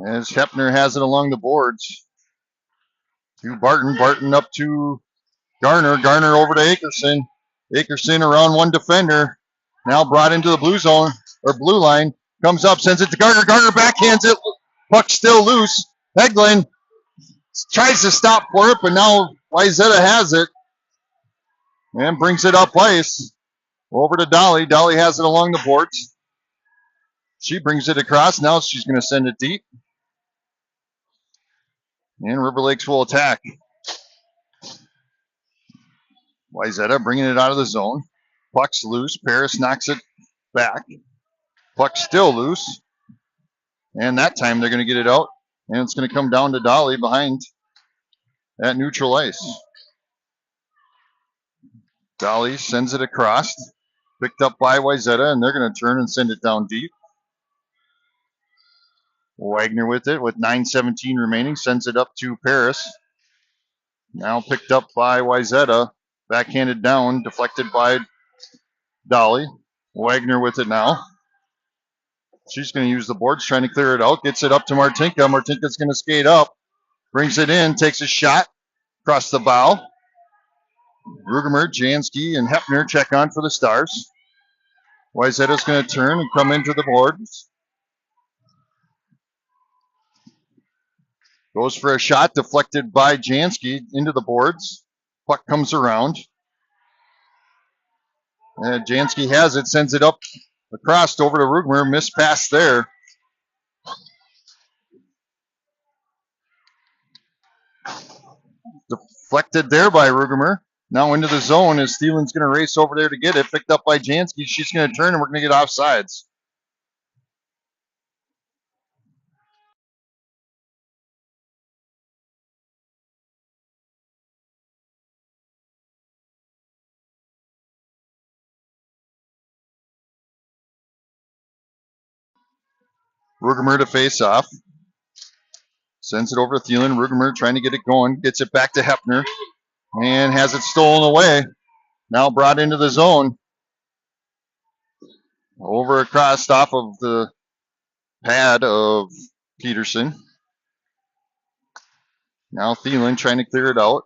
As Hepner has it along the boards. To Barton. Barton up to Garner. Garner over to Akerson. Akerson around one defender. Now brought into the blue zone or blue line. Comes up, sends it to Garner. Garner backhands it. Puck still loose. Eglin tries to stop for it, but now Wayzata has it and brings it up ice. Over to Dolly. Dolly has it along the boards. She brings it across. Now she's going to send it deep. And River Lakes will attack. Wayzata bringing it out of the zone. Puck's loose. Paris knocks it back. Puck's still loose. And that time they're going to get it out. And it's going to come down to Dolly behind at neutral ice. Dolly sends it across. Picked up by Wayzata, and they're going to turn and send it down deep. Wagner with it with 9:17 remaining. Sends it up to Paris. Now picked up by Wayzata. Backhanded down. Deflected by Dolly. Wagner with it now. She's going to use the boards, trying to clear it out. Gets it up to Martinka. Martinka's going to skate up. Brings it in. Takes a shot. Across the bow. Rugemer, Jansky, and Hepner check on for the Stars. Wayzata's going to turn and come into the boards. Goes for a shot, deflected by Jansky into the boards. Puck comes around. And Jansky has it, sends it up across over to Rugemer. Missed pass there. Deflected there by Rugemer. Now into the zone as Thielen's going to race over there to get it. Picked up by Jansky. She's going to turn and we're going to get offsides. Rugemer to face off. Sends it over to Thielen. Rugemer trying to get it going. Gets it back to Hepner. And has it stolen away. Now brought into the zone. Over across off of the pad of Peterson. Now Thielen trying to clear it out.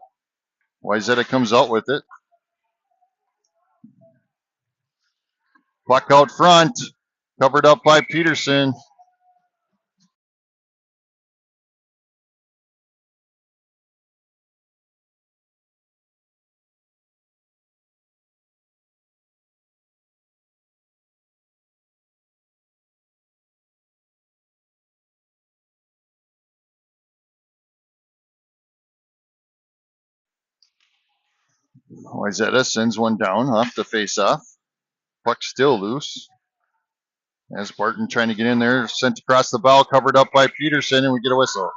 Wayzata comes out with it. Puck out front. Covered up by Peterson. Wayzata sends one down off the face-off. Puck still loose. As Barton trying to get in there. Sent across the bow. Covered up by Peterson. And we get a whistle.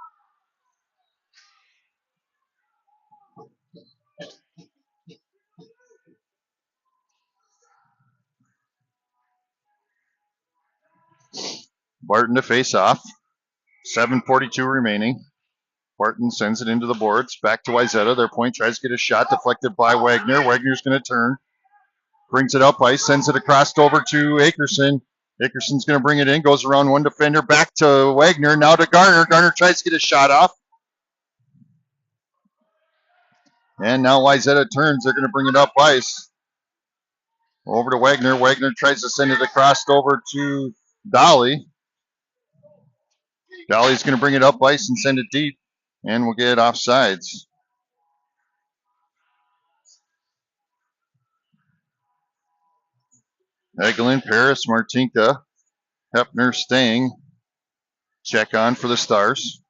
Barton to face off. 7:42 remaining. Barton sends it into the boards. Back to Wayzata. Their point tries to get a shot. Deflected by Wagner. Wagner's going to turn. Brings it up ice. Sends it across over to Akerson. Akerson's going to bring it in. Goes around one defender. Back to Wagner. Now to Garner. Garner tries to get a shot off. And now Wayzata turns. They're going to bring it up ice. Over to Wagner. Wagner tries to send it across over to Dolly. Dolly's going to bring it up ice and send it deep. And we'll get offsides. Egelin, Paris, Martinka, Hepner staying. Check on for the Stars.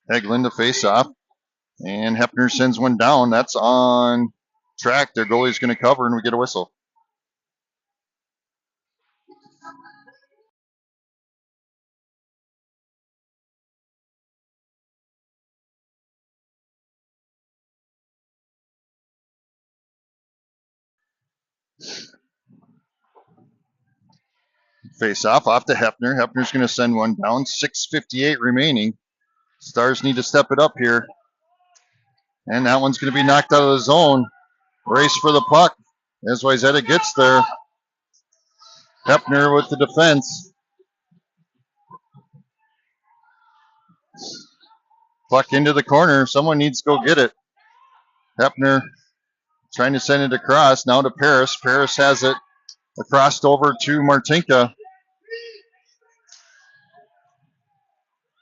Egelin to face off. And Hepner sends one down. That's on track. Their goalie's going to cover, and we get a whistle. Face off to Hefner. Hefner's going to send one down. 6:58 remaining. Stars need to step it up here. And that one's going to be knocked out of the zone. Race for the puck as Wayzata gets there. Hefner with the defense. Puck into the corner. Someone needs to go get it. Hefner trying to send it across. Now to Paris. Paris has it across over to Martinka.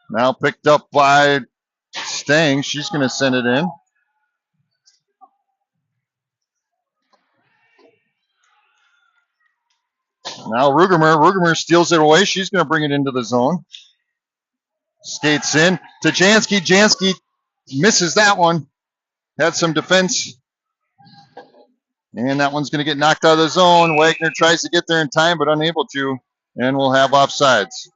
Now picked up by Stang. She's going to send it in. Now Rugermer. Rugermer steals it away. She's going to bring it into the zone. Skates in to Jansky. Jansky misses that one. Had some defense. And that one's going to get knocked out of the zone. Wagner tries to get there in time, but unable to. And we'll have offsides.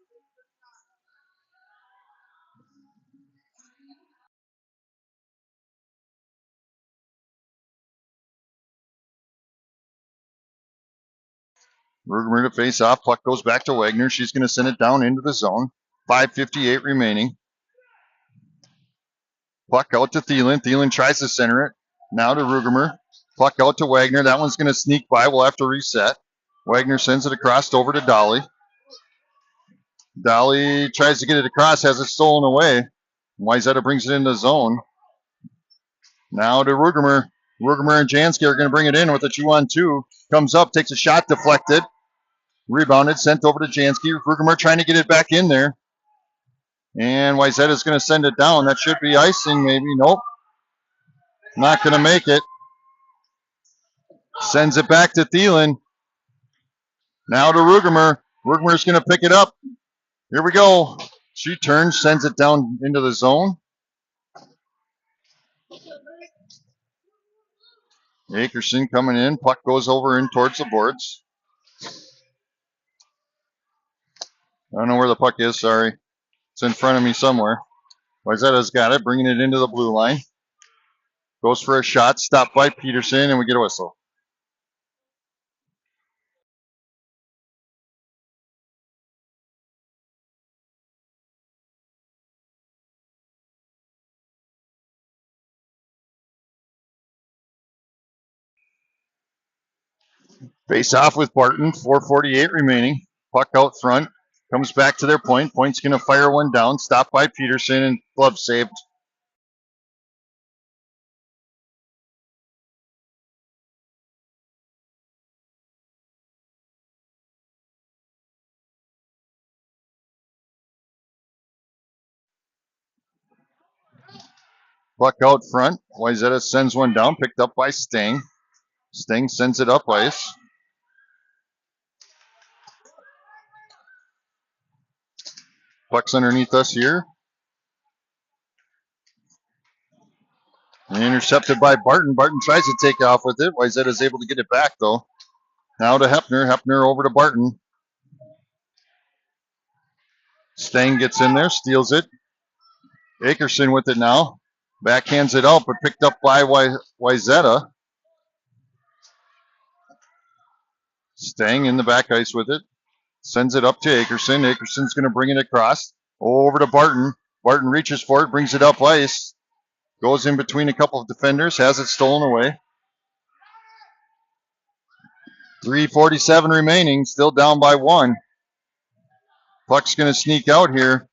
Rugermer to face off. Puck goes back to Wagner. She's going to send it down into the zone. 5:58 remaining. Puck out to Thielen. Thielen tries to center it. Now to Rugermer. Puck out to Wagner. That one's going to sneak by. We'll have to reset. Wagner sends it across over to Dolly. Dolly tries to get it across, has it stolen away. Wayzata brings it into the zone. Now to Rugermer. Rugermer and Jansky are going to bring it in with a 2-on-2. Comes up, takes a shot, deflected. Rebounded, sent over to Jansky. Rugermer trying to get it back in there. And Wayzata is going to send it down. That should be icing, maybe. Nope. Not going to make it. Sends it back to Thielen. Now to Rugermer. Rugermer's going to pick it up. Here we go. She turns, sends it down into the zone. Akerson coming in. Puck goes over in towards the boards. I don't know where the puck is, sorry. It's in front of me somewhere. Wayzata's got it, bringing it into the blue line. Goes for a shot, stopped by Peterson, and we get a whistle. Face off with Barton, 4:48 remaining. Puck out front, comes back to their point. Point's going to fire one down, stopped by Peterson, and glove saved. Puck out front. Wayzata sends one down, picked up by Stang. Stang sends it up ice. Puck's underneath us here. And intercepted by Barton. Barton tries to take off with it. Wayzata is able to get it back, though. Now to Hefner. Hefner over to Barton. Stang gets in there, steals it. Akerson with it now. Backhands it out, but picked up by Wayzata. Stang in the back ice with it. Sends it up to Akerson. Akerson's going to bring it across. Over to Barton. Barton reaches for it, brings it up ice. Goes in between a couple of defenders, has it stolen away. 3:47 remaining, still down by 1. Puck's going to sneak out here.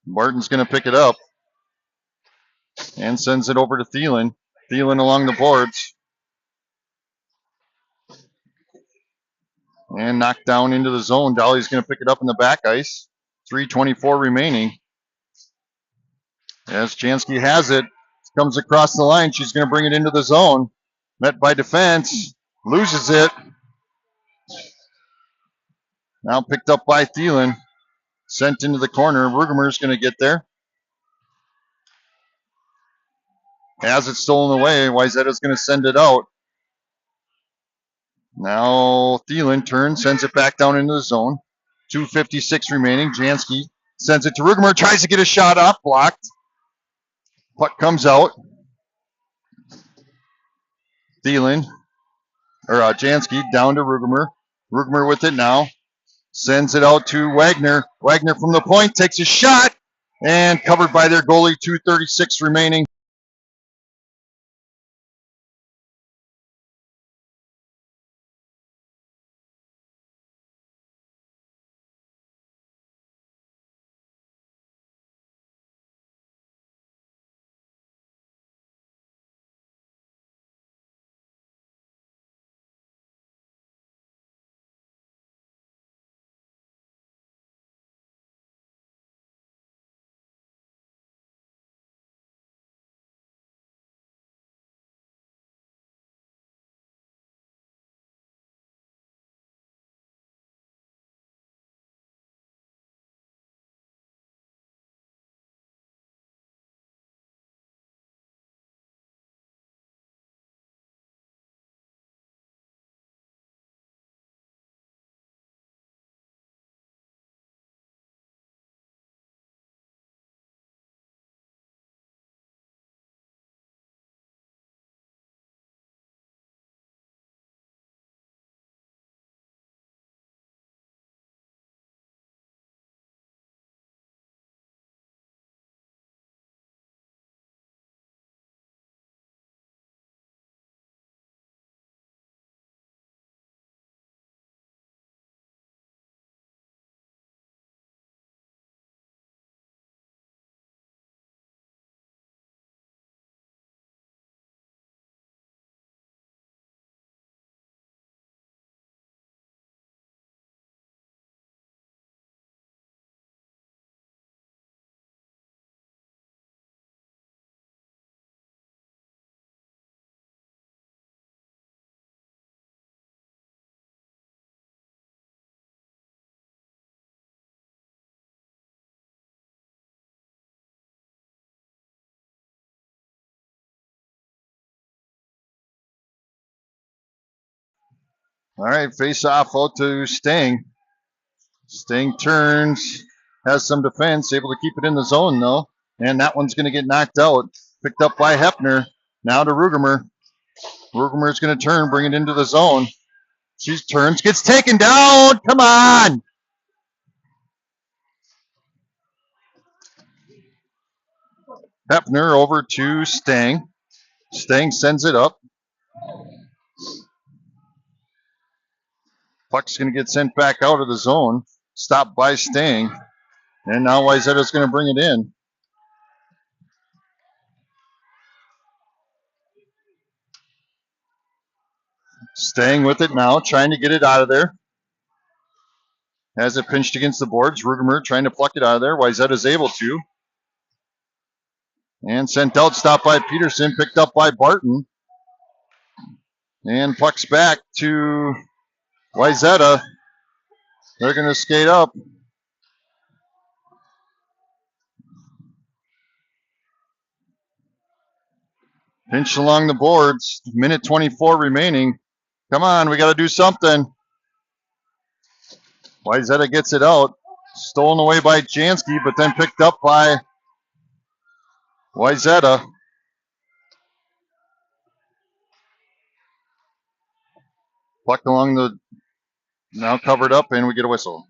Barton's going to pick it up and sends it over to Thielen. Thielen along the boards. And knocked down into the zone. Dolly's going to pick it up in the back ice. 3:24 remaining. As Jansky has it, comes across the line. She's going to bring it into the zone. Met by defense. Loses it. Now picked up by Thielen. Sent into the corner. Rugermer's going to get there. Has it stolen away. Wayzata's going to send it out. Now Thielen turns, sends it back down into the zone. 2:56 remaining. Jansky sends it to Rugermer. Tries to get a shot off. Blocked. Puck comes out. Thielen Jansky down to Rugemer. Rugemer with it now. Sends it out to Wagner. Wagner from the point takes a shot and covered by their goalie. 2:36 remaining. All right, face off out to Stang. Stang turns, has some defense, able to keep it in the zone though. And that one's going to get knocked out. Picked up by Hefner. Now to Rugemer. Rugemer's going to turn, bring it into the zone. She turns, gets taken down. Come on. Hefner over to Stang. Stang sends it up. Puck's going to get sent back out of the zone. Stopped by Stang. And now Wayzata's going to bring it in. Stang with it now, trying to get it out of there. Has it pinched against the boards. Rugemer trying to pluck it out of there. Wayzata's able to. And sent out, stopped by Peterson, picked up by Barton. And puck's back to Wayzata. They're going to skate up. Pinched along the boards. Minute 24 remaining. Come on, we got to do something. Wayzata gets it out. Stolen away by Jansky, but then picked up by Wayzata. Puck along the, now covered up, and we get a whistle.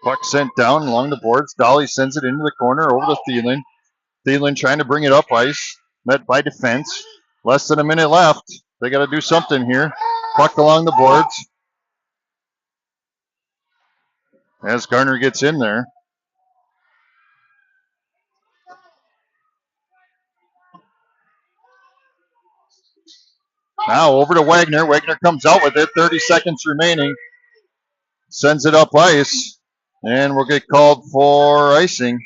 Puck sent down along the boards. Dolly sends it into the corner over to Thielen. Thielen trying to bring it up ice. Met by defense. Less than a minute left. They got to do something here. Puck along the boards. As Garner gets in there. Now over to Wagner. Wagner comes out with it. 30 seconds remaining. Sends it up ice. And we'll get called for icing.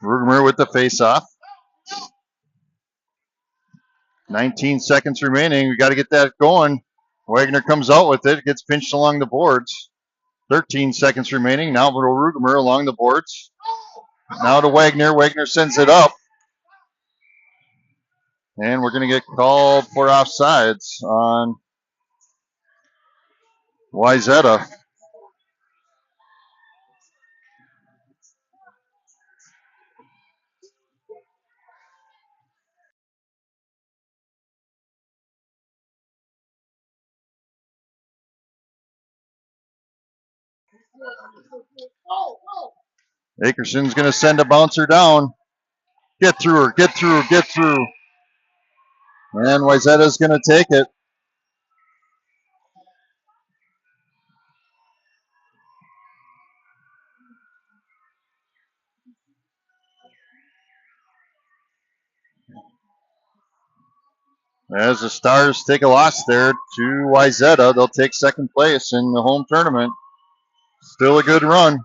Rugemer with the face-off. 19 seconds remaining. We got to get that going. Wagner comes out with it. Gets pinched along the boards. 13 seconds remaining. Now to Rugemer along the boards. Now to Wagner. Wagner sends it up. And we're going to get called for offsides on Wayzata. Akerson's going to send a bouncer down. Get through her, get through, get through. And Wayzata's going to take it. As the Stars take a loss there to Wayzata, they'll take second place in the home tournament. Still a good run.